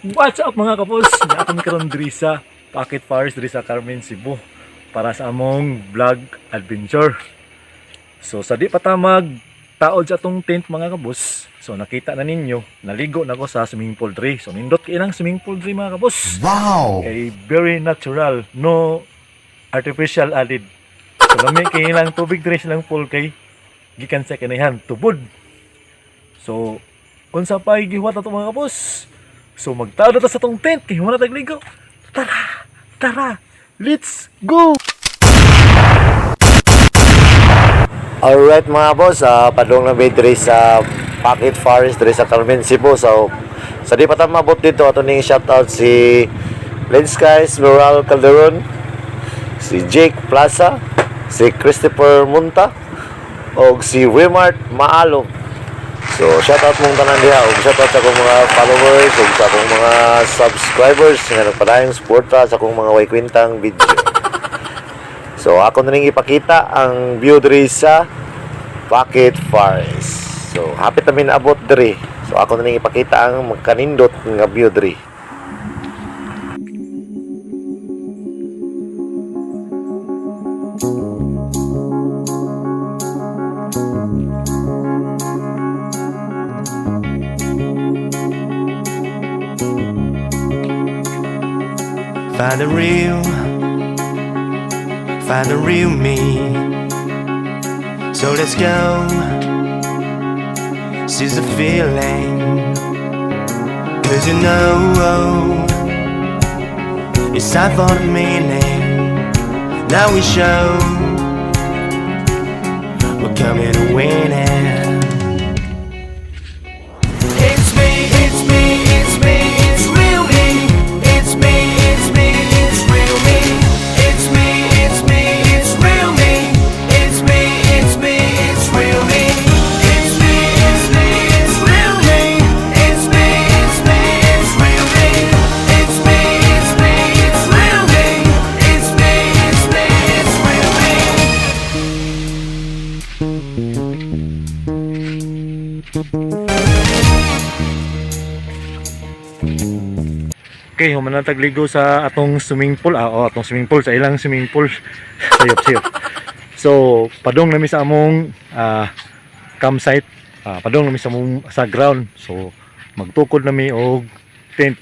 What's up mga kapos? Na kami karon diri sa Pocket Forest diri sa Carmen, Cebu para sa among vlog adventure. So sa di pa ta magtaod sa atong tent mga kapos. So nakita na ninyo, naligo na ko sa swimming pool diri. So nindot kay ilang swimming pool diri mga kapos. Wow! Kay very natural, no artificial added. So lami kay ilang tubig diri silang pool kay gikan sa kanahan tubod. So kung sa pay gihuwat ato mga kapos. So magtaod na ta sa tong tent kay wala tagligo. Tara, tara, let's go! Alright mga boss, padung na may diri sa Pocket Forest diri sa Carmen, Cebu. So sa di pa ta mabot dito, ato ning shoutout si Lens Skies Moral Calderon, si Jake Plaza, si Christopher Munta, o si Wimart Maalog. So shoutout mong tanan diha, og shoutout sa akong mga followers, ug sa akong mga subscribers nga nagpadayong suporta sa akong mga way kwentang video. So ako na ning ipakita ang view diri sa Pocket Forest. So hapit na minaabot diri. So ako na ning ipakita ang magkanindot nga view diri. Find the real me. So let's go. Seize the feeling. 'Cause you know it's time for the meaning. Now we show we're coming to win it. It's me, it's me, it's me, it's real me. It's me, it's me, it's real me. It's me, it's me, it's real me. It's me, it's me, it's real me. It's me, it's me, it's real me. It's me, it's me, it's real me. It's me, it's me, it's real me. It's me, it's me, it's real me. Okay, human na tagligo sa atong swimming pool. Atong swimming pool sa ilang swimming pool. Sayop. So, padong nami sa among campsite. Padong nami sa among sa ground. So, magtukod nami og tent.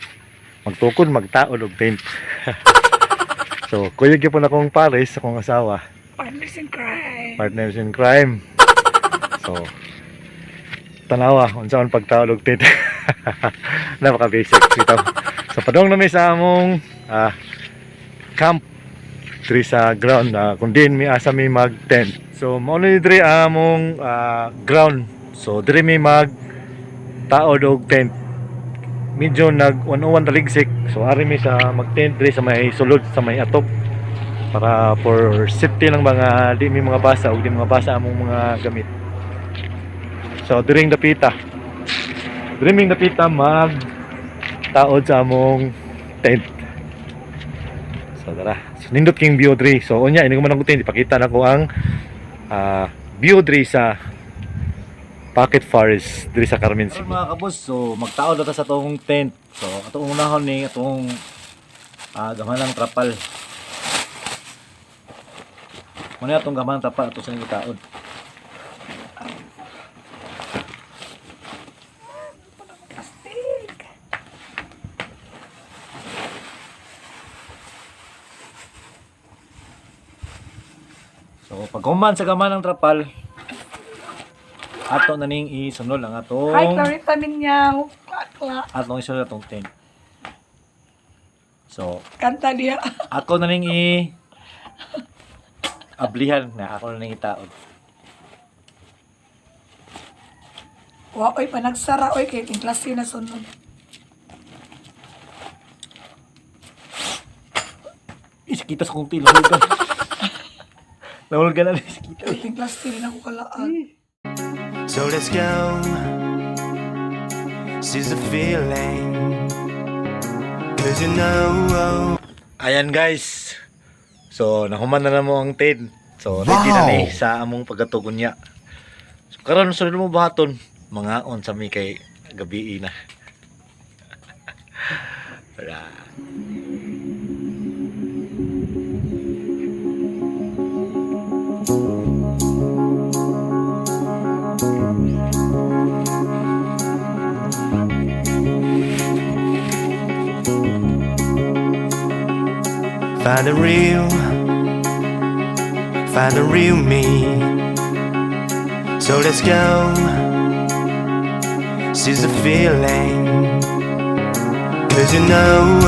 Magtukod, magtaod og tent. So, kuyog gyud po na akong pares, akong asawa. Partners in crime. Partners in crime. So, tanawa unsa man pagtaod og tent. Napaka-basic dito. So padong nami sa among camp diri sa ground, kung din mi asa mi mag tent. So mao ni diri among ground. So diri mi mag taod og tent. Medyo nag 101 taligsik. So ari mi sa mag tent diri sa may sulod sa may atop para for safety lang mga di mi mga basa ug di mga basa among mga gamit. So during dapita mag taod sa among tent. So tara, so, nindot king view diri. So unya ini ko man ang tent, ipakita na ko ang view diri sa Pocket Forest diri sa Carmen City. Mga kabos, so magtaod na ta sa atong tent. So atong unahon ni atong gamalang trapal. Muna atong gamalang trapal ato sa taod. So pag human sa gaman ng trapal, ato na ning isunod ang atong Hi, Clarita Minyaw. Kakla. atong isunod atong tent. So Kanta dia. ako na ning ablihan na ako na ning itaod. Wa oy panagsara oy kay ting klase na sunod. Iskita sa kong tilo. Nahulga na iskita. Kay ting klase rin ako kalaan. So let's go. Seize the feeling. 'Cause you know. Ayan guys. So nahuman na mo ang tent. So ready na ni sa among pagatugon niya. So karon sunod mo bahaton mga on sa mi kay gabi na. Find the real me. So let's go, seize the feeling, 'cause you know